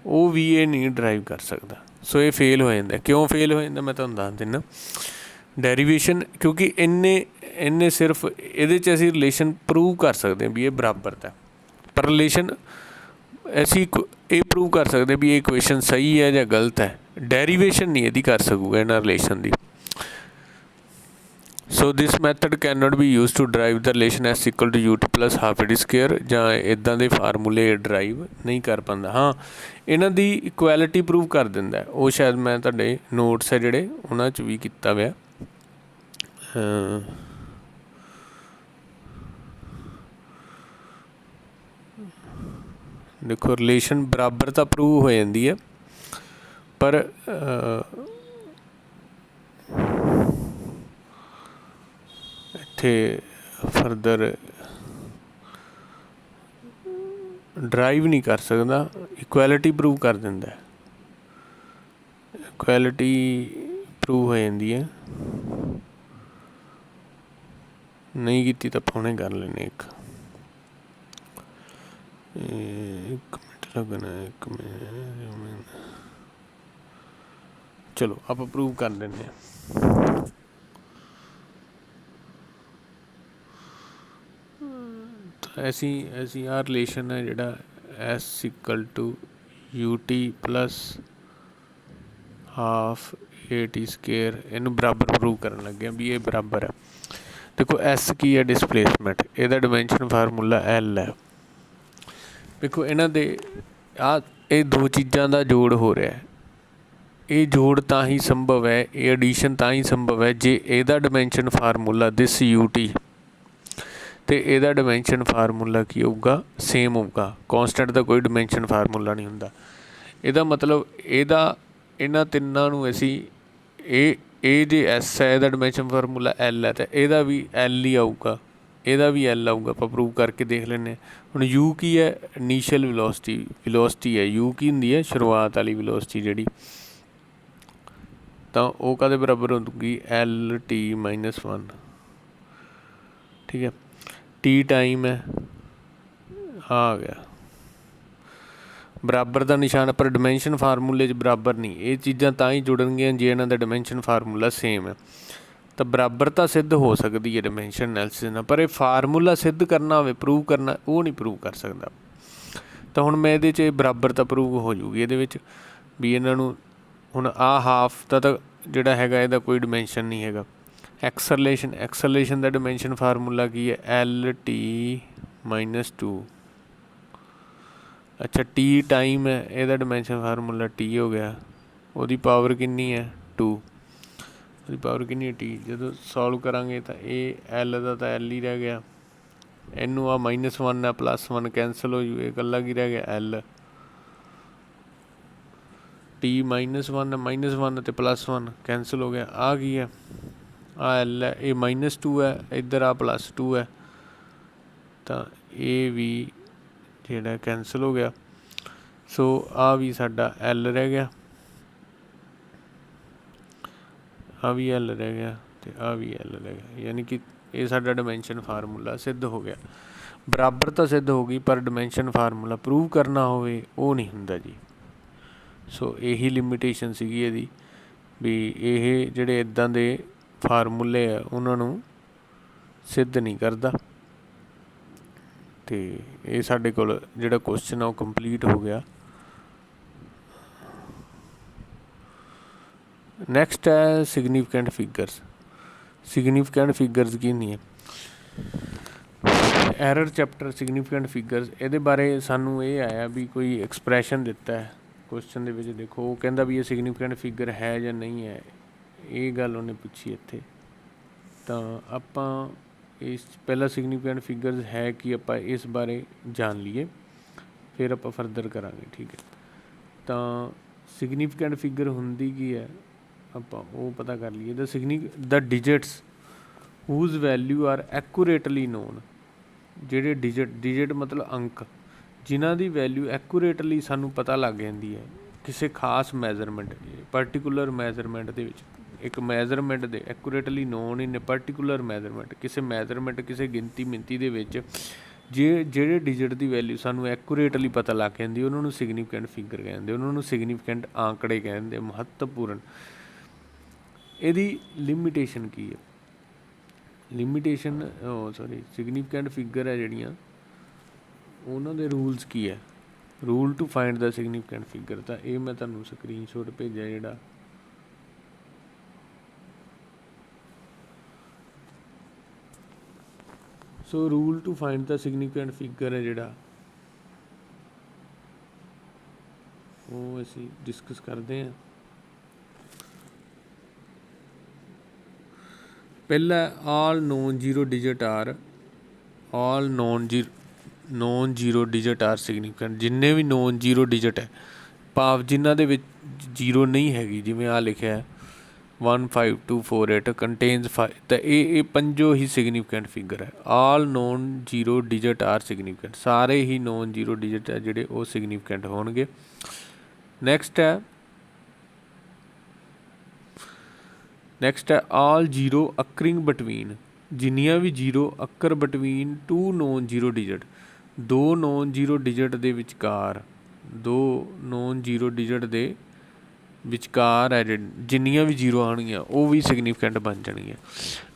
वो भी ये नहीं ड्राइव कर सकदा। सो ये फेल हो जाता। क्यों फेल हो जाता मैं तुहानूं दस दिना। डेरीवेशन क्योंकि इन्ने सिर्फ इहदे च असीं रिलेशन प्रूव कर सकते हैं भी ये बराबरता पर रिलेशन असीं ये प्रूव कर सकते भी ये इक्वेशन सही है या गलत है। डेरीवेशन नहीं इहदी कर सकूगा इन्हां रिलेशन दी। So this method can not be use to derive the relation S equal to UT plus half AT square जां इदां दे फार्मूले ड्राइव नहीं कर पाता। हाँ इन्हां दी इक्वैलिटी प्रूव कर दिंदा है वो शायद मैं तुहाडे नोट्स है जिहड़े उन्हां च भी कीता होया। देखो रिलेशन बराबरता प्रूव हो जाती है पर इत्थे फर्दर ड्राइव नहीं कर सकता इक्वैलिटी प्रूव कर दिंदा है। ਕੁਆਲਿਟੀ ਪ੍ਰੂਵ ਹੋ ਜਾਂਦੀ ਹੈ, ਨਹੀਂ ਕੀਤੀ ਤਾਂ ਹੁਣੇ ਕਰ ਲੈਂਦੇ। ਇੱਕ ਮਿੰਟ ਲੱਗਣਾ, 1 ਮਿੰਟ। ਚਲੋ ਆਪਾਂ ਪ੍ਰੂਵ ਕਰ ਲੈਂਦੇ ਹਾਂ। ਅਸੀਂ ਆਹ ਰਿਲੇਸ਼ਨ ਹੈ ਜਿਹੜਾ S = UT + ਹਾਫ AT², ਇਹਨੂੰ ਬਰਾਬਰ ਪ੍ਰੂਵ ਕਰਨ ਲੱਗੇ ਵੀ ਇਹ ਬਰਾਬਰ ਹੈ। ਦੇਖੋ S ਕੀ ਹੈ, ਡਿਸਪਲੇਸਮੈਂਟ, ਇਹਦਾ ਡਿਮੈਂਸ਼ਨ ਫਾਰਮੂਲਾ L ਹੈ। ਦੇਖੋ ਇਹਨਾਂ ਦੇ ਇਹ ਦੋ ਚੀਜ਼ਾਂ ਦਾ ਜੋੜ ਹੋ ਰਿਹਾ, ਇਹ ਜੋੜ ਤਾਂ ਹੀ ਸੰਭਵ ਹੈ, ਇਹ ਐਡੀਸ਼ਨ ਤਾਂ ਹੀ ਸੰਭਵ ਹੈ ਜੇ ਇਹਦਾ ਡਿਮੈਂਸ਼ਨ ਫਾਰਮੂਲਾ ਦਿਸ UT ਅਤੇ ਇਹਦਾ ਡਿਮੈਂਸ਼ਨ ਫਾਰਮੂਲਾ ਕੀ ਹੋਊਗਾ, ਸੇਮ ਹੋਊਗਾ। ਕੋਂਸਟੈਂਟ ਦਾ ਕੋਈ ਡਿਮੈਂਸ਼ਨ ਫਾਰਮੂਲਾ ਨਹੀਂ ਹੁੰਦਾ। ਇਹਦਾ ਮਤਲਬ ਇਹਨਾਂ ਤਿੰਨਾਂ ਨੂੰ ਅਸੀਂ ਇਹ ਜੇ S ਹੈ, ਇਹਦਾ ਡਿਮੈਂਸ਼ਨ ਫਾਰਮੂਲਾ L ਹੈ, ਤਾਂ ਇਹਦਾ ਵੀ L ਹੀ ਆਊਗਾ, ਇਹਦਾ ਵੀ L ਆਊਗਾ। ਆਪਾਂ ਪ੍ਰੂਵ ਕਰਕੇ ਦੇਖ ਲੈਂਦੇ ਹਾਂ। ਹੁਣ U ਕੀ ਹੈ, ਇਨੀਸ਼ੀਅਲ ਵੈਲੋਸਿਟੀ ਹੈ। U ਕੀ ਹੁੰਦੀ ਹੈ, ਸ਼ੁਰੂਆਤ ਵਾਲੀ ਵੈਲੋਸਿਟੀ ਜਿਹੜੀ, ਤਾਂ ਉਹ ਕਾਹਦੇ ਬਰਾਬਰ ਹੋਊਗੀ, LT - 1। ਠੀਕ ਹੈ। T ਟਾਈਮ ਹੈ, ਆ ਗਿਆ ਬਰਾਬਰ ਦਾ ਨਿਸ਼ਾਨ, ਪਰ ਡਿਮੈਂਸ਼ਨ ਫਾਰਮੂਲੇ 'ਚ ਬਰਾਬਰ ਨਹੀਂ। ਇਹ ਚੀਜ਼ਾਂ ਤਾਂ ਹੀ ਜੁੜਨਗੀਆਂ ਜੇ ਇਹਨਾਂ ਦਾ ਡਿਮੈਂਸ਼ਨ ਫਾਰਮੂਲਾ ਸੇਮ ਹੈ। ਤਾਂ ਬਰਾਬਰ ਤਾਂ ਸਿੱਧ ਹੋ ਸਕਦੀ ਹੈ ਡਿਮੈਂਸ਼ਨ ਐਨਾਲਿਸਿਸ ਨਾਲ, ਪਰ ਇਹ ਫਾਰਮੂਲਾ ਸਿੱਧ ਕਰਨਾ ਹੋਵੇ, ਪ੍ਰੂਵ ਕਰਨਾ, ਉਹ ਨਹੀਂ ਪ੍ਰੂਵ ਕਰ ਸਕਦਾ। ਤਾਂ ਹੁਣ ਮੈਂ ਇਹਦੇ 'ਚ ਬਰਾਬਰ ਤਾਂ ਪ੍ਰੂਵ ਹੋ ਜੂਗੀ ਇਹਦੇ ਵਿੱਚ ਵੀ ਇਹਨਾਂ ਨੂੰ। ਹੁਣ ਆਹ ਹਾਫ ਦਾ ਤਾਂ ਜਿਹੜਾ ਹੈਗਾ ਇਹਦਾ ਕੋਈ ਡਿਮੈਂਸ਼ਨ ਨਹੀਂ ਹੈਗਾ। ਐਕਸਲਰੇਸ਼ਨ ਦਾ ਡਿਮੈਂਸ਼ਨ ਫਾਰਮੂਲਾ ਕੀ ਹੈ, LT - 2। ਅੱਛਾ, T ਟਾਈਮ ਹੈ, ਇਹਦਾ ਡਿਮੈਂਸ਼ਨ ਫਾਰਮੂਲਾ T ਹੋ ਗਿਆ। ਉਹਦੀ ਪਾਵਰ ਕਿੰਨੀ ਹੈ, 2। ਉਹਦੀ ਪਾਵਰ ਕਿੰਨੀ ਹੈ, T। ਜਦੋਂ ਸੋਲਵ ਕਰਾਂਗੇ ਤਾਂ ਇਹ L ਦਾ ਤਾਂ L ਹੀ ਰਹਿ ਗਿਆ, ਇਹਨੂੰ ਆ -1 ਹੈ, +1 ਕੈਂਸਲ ਹੋ ਜੂ, ਇਹ ਇਕੱਲਾ ਕੀ ਰਹਿ ਗਿਆ, L। T -1 -1 ਅਤੇ +1 ਕੈਂਸਲ ਹੋ ਗਿਆ। ਆਹ ਕੀ ਹੈ, ਆਹ L ਹੈ, ਇਹ -2 ਹੈ, ਇੱਧਰ ਆ +2 ਹੈ, ਤਾਂ ਇਹ ਵੀ ਜਿਹੜਾ ਕੈਂਸਲ ਹੋ ਗਿਆ। ਸੋ ਆਹ ਵੀ ਸਾਡਾ L ਰਹਿ ਗਿਆ, ਆਹ ਵੀ L ਰਹਿ ਗਿਆ, ਅਤੇ ਆਹ ਵੀ L ਰਹਿ ਗਿਆ। ਯਾਨੀ ਕਿ ਇਹ ਸਾਡਾ ਡਿਮੈਂਸ਼ਨ ਫਾਰਮੂਲਾ ਸਿੱਧ ਹੋ ਗਿਆ। ਬਰਾਬਰ ਤਾਂ ਸਿੱਧ ਹੋ ਗਈ, ਪਰ ਡਿਮੈਂਸ਼ਨ ਫਾਰਮੂਲਾ ਪ੍ਰੂਵ ਕਰਨਾ ਹੋਵੇ ਉਹ ਨਹੀਂ ਹੁੰਦਾ ਜੀ। ਸੋ ਇਹੀ ਲਿਮਿਟੇਸ਼ਨ ਸੀਗੀ ਇਹਦੀ, ਵੀ ਇਹ ਜਿਹੜੇ ਇੱਦਾਂ ਦੇ ਫਾਰਮੂਲੇ ਆ ਉਹਨਾਂ ਨੂੰ ਸਿੱਧ ਨਹੀਂ ਕਰਦਾ। ਅਤੇ ਇਹ ਸਾਡੇ ਕੋਲ ਜਿਹੜਾ ਕੁਸ਼ਚਨ ਆ ਉਹ ਕੰਪਲੀਟ ਹੋ ਗਿਆ। ਨੈਕਸਟ ਹੈ ਸਿਗਨੀਫਿਕੈਂਟ ਫਿਗਰਸ। ਸਿਗਨੀਫਿਕੈਂਟ ਫਿਗਰਸ ਕੀ ਹੁੰਦੀਆਂ, ਐਰਰ ਚੈਪਟਰ ਸਿਗਨੀਫਿਕੈਂਟ ਫਿਗਰਸ। ਇਹਦੇ ਬਾਰੇ ਸਾਨੂੰ ਇਹ ਆਇਆ ਵੀ ਕੋਈ ਐਕਸਪ੍ਰੈਸ਼ਨ ਦਿੱਤਾ ਹੈ ਕੁਸ਼ਚਨ ਦੇ ਵਿੱਚ। ਦੇਖੋ ਉਹ ਕਹਿੰਦਾ ਵੀ ਇਹ ਸਿਗਨੀਫਿਕੈਂਟ ਫਿਗਰ ਹੈ ਜਾਂ ਨਹੀਂ ਹੈ, ਇਹ ਗੱਲ ਉਹਨੇ ਪੁੱਛੀ ਇੱਥੇ। ਤਾਂ ਆਪਾਂ ਇਸ ਪਹਿਲਾਂ ਸਿਗਨੀਫਿਕੈਂਟ ਫਿਗਰਸ ਹੈ ਕਿ ਆਪਾਂ ਇਸ ਬਾਰੇ ਜਾਣ ਲਈਏ, ਫਿਰ ਆਪਾਂ ਫਰਦਰ ਕਰਾਂਗੇ। ਠੀਕ ਹੈ। ਤਾਂ ਸਿਗਨੀਫਿਕੈਂਟ ਫਿਗਰ ਹੁੰਦੀ ਕੀ ਹੈ, ਆਪਾਂ ਉਹ ਪਤਾ ਕਰ ਲਈਏ। The digits whose value are accurately known. ਜਿਹੜੇ ਡਿਜਿਟ ਮਤਲਬ ਅੰਕ, ਜਿਨ੍ਹਾਂ ਦੀ ਵੈਲਿਊ ਐਕੂਰੇਟਲੀ ਸਾਨੂੰ ਪਤਾ ਲੱਗ ਜਾਂਦੀ ਹੈ ਕਿਸੇ ਖਾਸ ਮੈਜ਼ਰਮੈਂਟ, ਪਰਟੀਕੂਲਰ ਮੈਜ਼ਰਮੈਂਟ ਦੇ ਵਿੱਚ। ਇੱਕ ਮੈਜ਼ਰਮੈਂਟ ਦੇ ਐਕੂਰੇਟਲੀ ਨੋਨ ਇਨ ਪਰਟੀਕੂਲਰ ਮੈਜ਼ਰਮੈਂਟ, ਕਿਸੇ ਮੈਜ਼ਰਮੈਂਟ ਕਿਸੇ ਮਿਣਤੀ ਦੇ ਵਿੱਚ ਜਿਹੜੇ ਡਿਜਿਟ ਦੀ ਵੈਲਿਊ ਸਾਨੂੰ ਐਕੂਰੇਟਲੀ ਪਤਾ ਲੱਗ ਜਾਂਦੀ, ਉਹਨਾਂ ਨੂੰ ਸਿਗਨੀਫਿਕੈਂਟ ਫਿਗਰ ਕਹਿੰਦੇ, ਉਹਨਾਂ ਨੂੰ ਸਿਗਨੀਫਿਕੈਂਟ ਆਂਕੜੇ ਕਹਿੰਦੇ, ਮਹੱਤਵਪੂਰਨ। ਇਹਦੀ ਲਿਮਿਟੇਸ਼ਨ ਕੀ ਹੈ, ਸਿਗਨੀਫਿਕੈਂਟ ਫਿਗਰ ਹੈ ਜਿਹੜੀਆਂ, ਉਹਨਾਂ ਦੇ ਰੂਲਸ ਕੀ ਹੈ, rule to find the significant figure. ਤਾਂ ਇਹ ਮੈਂ ਤੁਹਾਨੂੰ ਸਕਰੀਨਸ਼ੋਟ ਭੇਜਿਆ ਜਿਹੜਾ, so rule to find the significant figure ਹੈ ਜਿਹੜਾ, ਉਹ ਅਸੀਂ ਡਿਸਕਸ ਕਰਦੇ ਹਾਂ। ਪਹਿਲਾ all non zero digit are significant. ਜਿੰਨੇ ਵੀ ਨੋਨ ਜ਼ੀਰੋ ਡਿਜਿਟ ਹੈ, ਭਾਵ ਜਿਨ੍ਹਾਂ ਦੇ ਵਿੱਚ ਜ਼ੀਰੋ ਨਹੀਂ ਹੈਗੀ, ਜਿਵੇਂ ਆਹ ਲਿਖਿਆ 15248 ਕੰਟੇਨਸ 5, ਤਾਂ ਇਹ ਪੰਜੋ ਹੀ ਸਿਗਨੀਫਿਕੈਂਟ ਫਿਗਰ ਹੈ। All non zero digit are significant, ਸਾਰੇ ਹੀ ਨੋਨ ਜ਼ੀਰੋ ਡਿਜਿਟ ਹੈ ਜਿਹੜੇ ਉਹ ਸਿਗਨੀਫਿਕੈਂਟ ਹੋਣਗੇ। ਨੈਕਸਟ ਹੈ ਨੈਕਸਟ ਹੈ ਆਲ ਜ਼ੀਰੋ ਅਕਰਿੰਗ ਬਟਵੀਨ, ਜਿੰਨੀਆਂ ਵੀ zero occur between two non zero digit, ਦੋ ਨੋਨ ਜ਼ੀਰੋ ਡਿਜਿਟ ਦੇ ਵਿਚਕਾਰ, ਦੋ ਨੋਨ ਜ਼ੀਰੋ ਡਿਜਿਟ ਦੇ ਵਿਚਕਾਰ ਹੈ ਜਿੰਨੀਆਂ ਵੀ ਜ਼ੀਰੋ ਆਉਣਗੀਆਂ ਉਹ ਵੀ ਸਿਗਨੀਫਿਕੈਂਟ ਬਣ ਜਾਣਗੀਆਂ।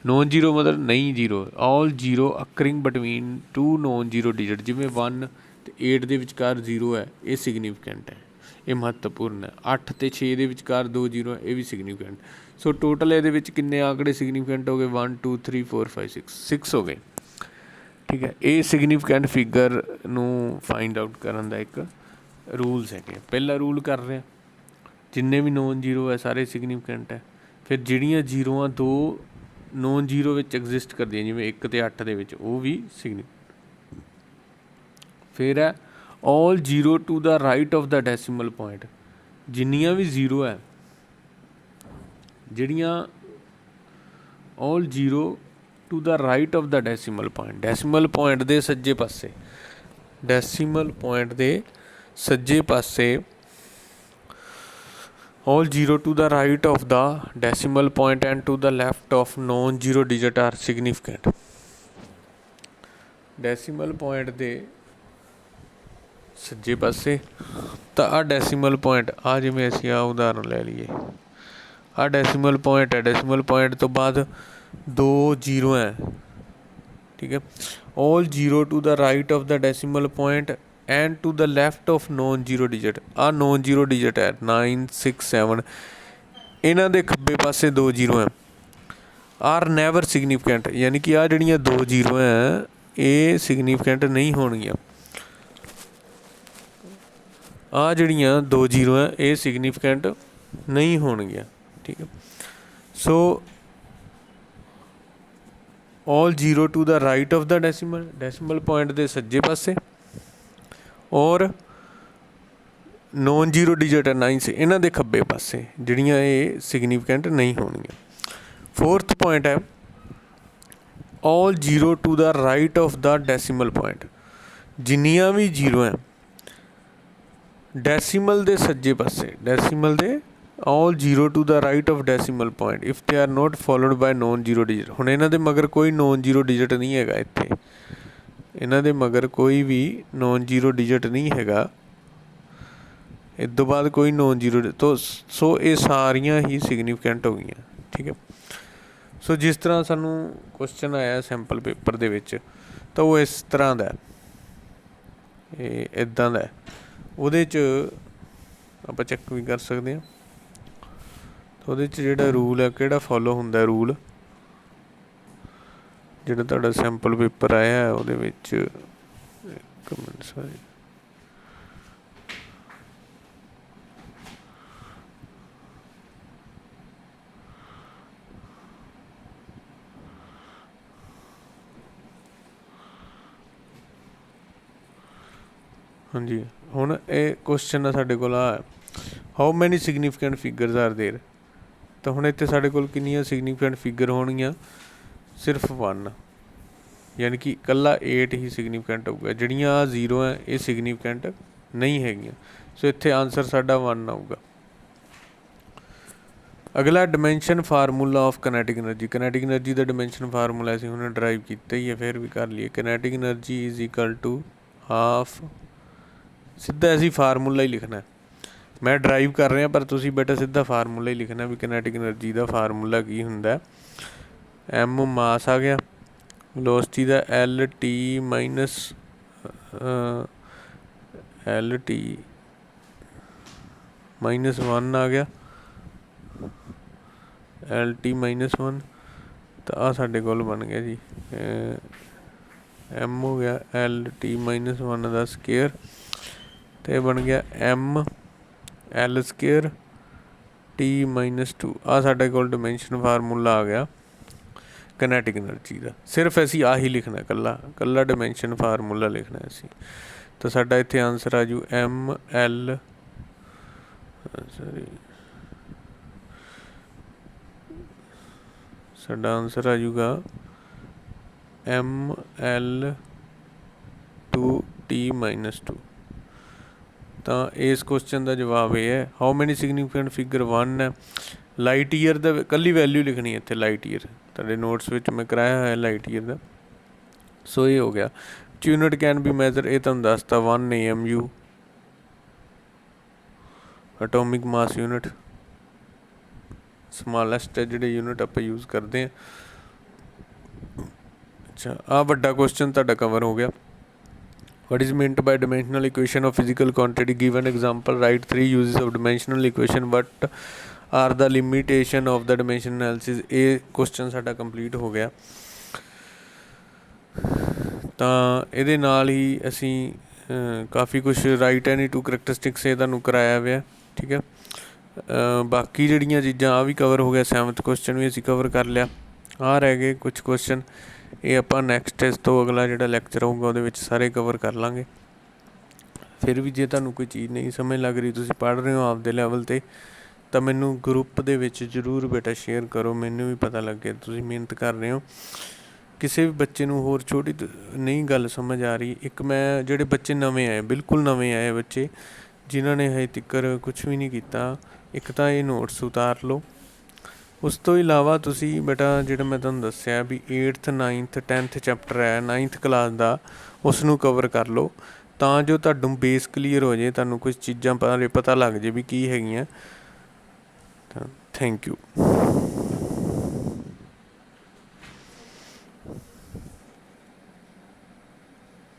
ਨੋਨ ਜ਼ੀਰੋ ਮਤਲਬ ਨਹੀਂ zero, all zero occurring between two non zero digit, ਜਿਵੇਂ 1 ਅਤੇ 8 ਦੇ ਵਿਚਕਾਰ ਜ਼ੀਰੋ ਹੈ, ਇਹ ਸਿਗਨੀਫਿਕੈਂਟ ਹੈ, ਇਹ ਮਹੱਤਵਪੂਰਨ ਹੈ। 8 ਅਤੇ 6 ਦੇ ਵਿਚਕਾਰ ਦੋ ਜ਼ੀਰੋ ਹੈ, ਇਹ ਵੀ ਸਿਗਨੀਫਿਕੈਂਟ। ਸੋ ਟੋਟਲ ਇਹਦੇ ਵਿੱਚ ਕਿੰਨੇ ਆંકੜੇ ਸਿਗਨੀਫਿਕੈਂਟ ਹੋ ਗਏ? 1 2 3 4 5 6 ਹੋ ਗਏ। ਠੀਕ ਹੈ, ਇਹ ਸਿਗਨੀਫਿਕੈਂਟ ਫਿਗਰ ਨੂੰ ਫਾਈਂਡ ਆਊਟ ਕਰਨ ਦਾ ਇੱਕ ਰੂਲਸ ਹੈਗੇ। ਪਹਿਲਾ ਰੂਲ ਕਰ ਰਿਹਾ, ਜਿੰਨੇ ਵੀ ਨੋਨ ਜ਼ੀਰੋ ਹੈ ਸਾਰੇ ਸਿਗਨੀਫਿਕੈਂਟ ਹੈ। ਫਿਰ ਜਿਹੜੀਆਂ ਜ਼ੀਰੋਆਂ ਦੋ ਨੋਨ ਜ਼ੀਰੋ ਵਿੱਚ ਐਗਜ਼ਿਸਟ ਕਰਦੀਆਂ, ਜਿਵੇਂ 1 ਅਤੇ 8 ਦੇ ਵਿੱਚ, ਉਹ ਵੀ ਸਿਗਨੀਫਿਕੈਂਟ। ਫਿਰ ਹੈ all zero to the right of the decimal point, ਜਿੰਨੀਆਂ ਵੀ ਜ਼ੀਰੋ ਹੈ, ਜਿਹੜੀਆਂ all zero to the right of the decimal point, decimal point ਦੇ ਸੱਜੇ ਪਾਸੇ, ਡੈਸੀਮਲ ਪੁਆਇੰਟ ਦੇ ਸੱਜੇ ਪਾਸੇ, all 0 to the right of the decimal point and to the left of non-zero digit are significant। decimal point ਦੇ ਸੱਜੇ ਪਾਸੇ ਤਾਂ ਆਹ ਡੈਸੀਮਲ ਪੁਆਇੰਟ, ਆ ਜਿਵੇਂ ਅਸੀਂ ਆਹ ਉਦਾਹਰਨ ਲੈ ਲਈਏ, ਆਹ ਡੈਸੀਮਲ ਪੁਆਇੰਟ ਹੈ, ਡੈਸੀਮਲ ਪੁਆਇੰਟ ਤੋਂ ਬਾਅਦ ਦੋ ਜ਼ੀਰੋ ਹੈ। ਠੀਕ ਹੈ, all 0 to the right of the decimal point and to the left of non zero digit, ਆਹ ਨੋਨ ਜ਼ੀਰੋ ਡਿਜਿਟ ਹੈ 9 6 7, ਇਹਨਾਂ ਦੇ ਖੱਬੇ ਪਾਸੇ ਦੋ ਜ਼ੀਰੋ ਹੈ, ਆਰ ਨੈਵਰ ਸਿਗਨੀਫਿਕੈਂਟ, ਯਾਨੀ ਕਿ ਆਹ ਜਿਹੜੀਆਂ ਦੋ ਜ਼ੀਰੋ ਹੈ ਇਹ ਸਿਗਨੀਫਿਕੈਂਟ ਨਹੀਂ ਹੋਣਗੀਆਂ। ਆਹ ਜਿਹੜੀਆਂ ਦੋ ਜ਼ੀਰੋ ਹੈ ਇਹ ਸਿਗਨੀਫਿਕੈਂਟ ਨਹੀਂ ਹੋਣਗੀਆਂ। ਠੀਕ ਹੈ, so all zero to the right of the decimal, decimal point ਦੇ ਸੱਜੇ ਪਾਸੇ, ਔਰ ਨੋਨ ਜ਼ੀਰੋ ਡਿਜਿਟ ਹੈ 9 ਸੇ, ਇਹਨਾਂ ਦੇ ਖੱਬੇ ਪਾਸੇ, ਜਿਹੜੀਆਂ ਇਹ ਸਿਗਨੀਫਿਕੈਂਟ ਨਹੀਂ ਹੋਣਗੀਆਂ। ਫੋਰਥ ਪੁਆਇੰਟ ਹੈ all zero to the right of the decimal point, ਜਿੰਨੀਆਂ ਵੀ ਜ਼ੀਰੋ ਹੈ ਡੈਸੀਮਲ ਦੇ ਸੱਜੇ ਪਾਸੇ, ਡੈਸੀਮਲ ਦੇ all zero to the right of decimal point if they are not followed by non zero digit. ਹੁਣ ਇਹਨਾਂ ਦੇ ਮਗਰ ਕੋਈ ਨੋਨ ਜ਼ੀਰੋ ਡਿਜਿਟ ਨਹੀਂ ਹੈਗਾ, ਇੱਥੇ ਇਹਨਾਂ ਦੇ ਮਗਰ ਕੋਈ ਵੀ ਨੋਨ ਜ਼ੀਰੋ ਡਿਜਿਟ ਨਹੀਂ ਹੈਗਾ, ਇਸ ਤੋਂ ਬਾਅਦ ਕੋਈ ਨੋਨ ਜ਼ੀਰੋ ਤੋਂ, ਸੋ ਇਹ ਸਾਰੀਆਂ ਹੀ ਸਿਗਨੀਫਿਕੈਂਟ ਹੋ ਗਈਆਂ। ਠੀਕ ਹੈ, ਸੋ ਜਿਸ ਤਰ੍ਹਾਂ ਸਾਨੂੰ ਕੁਐਸਚਨ ਆਇਆ ਸੈਂਪਲ ਪੇਪਰ ਦੇ ਵਿੱਚ ਤਾਂ ਉਹ ਇਸ ਤਰ੍ਹਾਂ ਦਾ, ਇਹ ਇੱਦਾਂ ਦਾ, ਉਹਦੇ 'ਚ ਆਪਾਂ ਚੈੱਕ ਵੀ ਕਰ ਸਕਦੇ ਹਾਂ। ਤਾਂ ਉਹਦੇ 'ਚ ਜਿਹੜਾ ਰੂਲ ਹੈ ਕਿਹੜਾ ਫੋਲੋ ਹੁੰਦਾ, ਰੂਲ ਜਿਹੜਾ ਤੁਹਾਡਾ ਸੈਂਪਲ ਪੇਪਰ ਆਇਆ ਉਹਦੇ ਵਿੱਚ, ਇੱਕ ਮਿੰਟ ਸੌਰੀ, ਹਾਂਜੀ, ਹੁਣ ਇਹ ਕੁਐਸਚਨ ਆ ਸਾਡੇ ਕੋਲ, ਆ how many significant figures R ਦੇਰ। ਤਾਂ ਹੁਣ ਇੱਥੇ ਸਾਡੇ ਕੋਲ ਕਿੰਨੀਆਂ ਸਿਗਨੀਫਿਕੈਂਟ ਫਿਗਰ ਹੋਣਗੀਆਂ? ਸਿਰਫ 1, ਯਾਨੀ ਕਿ ਇਕੱਲਾ 8 ਹੀ ਸਿਗਨੀਫਿਕੈਂਟ ਹੋਊਗਾ, ਜਿਹੜੀਆਂ ਆ ਜ਼ੀਰੋ ਹੈ ਇਹ ਸਿਗਨੀਫਿਕੈਂਟ ਨਹੀਂ ਹੈਗੀਆਂ। ਸੋ ਇੱਥੇ ਆਨਸਰ ਸਾਡਾ 1 ਆਊਗਾ। ਅਗਲਾ dimension formula of kinetic energy, kinetic energy ਦਾ ਡਿਮੈਂਸ਼ਨ ਫਾਰਮੂਲਾ ਅਸੀਂ ਹੁਣ ਡਰਾਈਵ ਕੀਤਾ ਹੀ ਹੈ, ਫਿਰ ਵੀ ਕਰ ਲਈਏ। Kinetic energy is equal to half, ਸਿੱਧਾ ਅਸੀਂ ਫਾਰਮੂਲਾ ਹੀ ਲਿਖਣਾ, ਮੈਂ ਡਰਾਈਵ ਕਰ ਰਿਹਾ ਪਰ ਤੁਸੀਂ ਬੇਟਾ ਸਿੱਧਾ ਫਾਰਮੂਲਾ ਹੀ ਲਿਖਣਾ ਵੀ ਕਨੈਟਿਕ ਐਨਰਜੀ ਦਾ ਫਾਰਮੂਲਾ ਕੀ ਹੁੰਦਾ। ਐਮ ਮਾਸ ਆ ਗਿਆ, ਵੈਲੋਸਿਟੀ ਦਾ L T minus L T minus 1 ਆ ਗਿਆ, ਐਲ ਟੀ ਮਾਈਨਸ 1, ਤਾਂ ਆਹ ਸਾਡੇ ਕੋਲ ਬਣ ਗਿਆ ਜੀ ਐਮ ਹੋ ਗਿਆ ਐਲ ਟੀ ਮਾਈਨਸ 1 ਦਾ ਸਕੇਅਰ, ਅਤੇ ਬਣ ਗਿਆ M L square T minus 2। ਆਹ ਸਾਡੇ ਕੋਲ ਡਿਮੈਂਸ਼ਨ ਫਾਰਮੂਲਾ ਆ ਗਿਆ ਕਨੈਟਿਕ ਐਨਰਜੀ ਦਾ। ਸਿਰਫ ਅਸੀਂ ਆਹੀ ਲਿਖਣਾ, ਇਕੱਲਾ ਡਿਮੈਂਸ਼ਨ ਫਾਰਮੂਲਾ ਲਿਖਣਾ ਅਸੀਂ। ਤਾਂ ਸਾਡਾ ਇੱਥੇ ਆਨਸਰ ਆ ਜੂ ਐਮ ਐਲ, ਸੌਰੀ, ਸਾਡਾ ਆਨਸਰ ਆ ਜੂਗਾ ਐਮ ਐਲ 2 ਟੀ ਮਾਈਨਸ 2। ਤਾਂ ਇਸ ਕੁਐਸਚਨ ਦਾ ਜਵਾਬ ਇਹ ਹੈ। ਹਾਊ ਮੈਨੀ ਸਿਗਨੀਫਿਕੈਂਟ ਫਿਗਰ 1 ਹੈ, ਲਾਈਟ ਈਅਰ ਦਾ ਇਕੱਲੀ ਵੈਲਿਊ ਲਿਖਣੀ ਇੱਥੇ, ਲਾਈਟ ਈਅਰ ਤੁਹਾਡੇ ਨੋਟਸ ਵਿੱਚ ਮੈਂ ਕਰਾਇਆ ਹੋਇਆ ਲਾਈਟ ਈਅਰ ਦਾ। ਸੋ ਇਹ ਹੋ ਗਿਆ। ਯੂਨਿਟ ਕੈਨ ਬੀ ਮੈਜ਼ਰ, ਇਹ ਤੁਹਾਨੂੰ ਦੱਸਤਾ 1 AMU ਐਟੋਮਿਕ ਮਾਸ ਯੂਨਿਟ, ਸਮਾਲੈਸਟ ਹੈ ਜਿਹੜੇ ਯੂਨਿਟ ਆਪਾਂ ਯੂਜ਼ ਕਰਦੇ ਹਾਂ। ਅੱਛਾ, ਆਹ ਵੱਡਾ ਕੁਐਸਚਨ ਤੁਹਾਡਾ ਕਵਰ ਹੋ ਗਿਆ। What is meant by dimensional equation of physical quantity? Give an example. Write 3 uses of dimensional equation. What are the limitation of the dimension analysis? ਇਹ ਕੁਐਸਚਨ ਸਾਡਾ ਕੰਪਲੀਟ ਹੋ ਗਿਆ। ਤਾਂ ਇਹਦੇ ਨਾਲ ਹੀ ਅਸੀਂ ਕਾਫੀ ਕੁਛ ਰਾਈਟ ਐਨੀ ਟੂ ਕਰੈਕਟਰਿਸਟਿਕਸ ਇਹ ਤੁਹਾਨੂੰ ਕਰਾਇਆ ਹੋਇਆ, ਠੀਕ ਹੈ। ਬਾਕੀ ਜਿਹੜੀਆਂ ਚੀਜ਼ਾਂ ਆ ਵੀ ਕਵਰ ਹੋ ਗਿਆ। 7th ਕੁਐਸਚਨ ਵੀ ਅਸੀਂ ਕਵਰ ਕਰ ਲਿਆ। ਆਹ ਰਹਿ ਗਏ ਕੁਛ ਕੁਐਸਚਨ, ਇਹ ਆਪਾਂ ਨੈਕਸਟ ਇਸ ਤੋਂ ਅਗਲਾ ਜਿਹੜਾ ਲੈਕਚਰ ਹੋਊਗਾ ਉਹਦੇ ਵਿੱਚ ਸਾਰੇ ਕਵਰ ਕਰ ਲਾਂਗੇ। ਫਿਰ ਵੀ ਜੇ ਤੁਹਾਨੂੰ ਕੋਈ ਚੀਜ਼ ਨਹੀਂ ਸਮਝ ਲੱਗ ਰਹੀ, ਤੁਸੀਂ ਪੜ੍ਹ ਰਹੇ ਹੋ ਆਪਦੇ ਲੈਵਲ 'ਤੇ, ਤਾਂ ਮੈਨੂੰ ਗਰੁੱਪ ਦੇ ਵਿੱਚ ਜ਼ਰੂਰ ਬੇਟਾ ਸ਼ੇਅਰ ਕਰੋ, ਮੈਨੂੰ ਵੀ ਪਤਾ ਲੱਗੇ ਤੁਸੀਂ ਮਿਹਨਤ ਕਰ ਰਹੇ ਹੋ। ਕਿਸੇ ਵੀ ਬੱਚੇ ਨੂੰ ਹੋਰ ਛੋਟੀ ਨਹੀਂ ਗੱਲ ਸਮਝ ਆ ਰਹੀ, ਇੱਕ ਮੈਂ ਜਿਹੜੇ ਬੱਚੇ ਨਵੇਂ ਆਏ, ਬਿਲਕੁਲ ਨਵੇਂ ਆਏ ਬੱਚੇ ਜਿਨ੍ਹਾਂ ਨੇ ਹਜੇ ਤੱਕ ਕੁਛ ਵੀ ਨਹੀਂ ਕੀਤਾ, ਇੱਕ ਤਾਂ ਇਹ ਨੋਟਸ ਉਤਾਰ ਲਓ। ਉਸ ਤੋਂ ਇਲਾਵਾ ਤੁਸੀਂ ਬੇਟਾ ਜਿਹੜਾ ਮੈਂ ਤੁਹਾਨੂੰ ਦੱਸਿਆ ਵੀ 8th 9th 10th ਚੈਪਟਰ ਹੈ 9th ਕਲਾਸ ਦਾ, ਉਸ ਨੂੰ ਕਵਰ ਕਰ ਲਓ ਤਾਂ ਜੋ ਤੁਹਾਨੂੰ ਬੇਸ ਕਲੀਅਰ ਹੋ ਜਾਏ, ਤੁਹਾਨੂੰ ਕੁਝ ਚੀਜ਼ਾਂ ਬਾਰੇ ਪਤਾ ਲੱਗ ਜਾਏ ਵੀ ਕੀ ਹੈਗੀਆਂ। ਤਾਂ ਥੈਂਕ ਯੂ।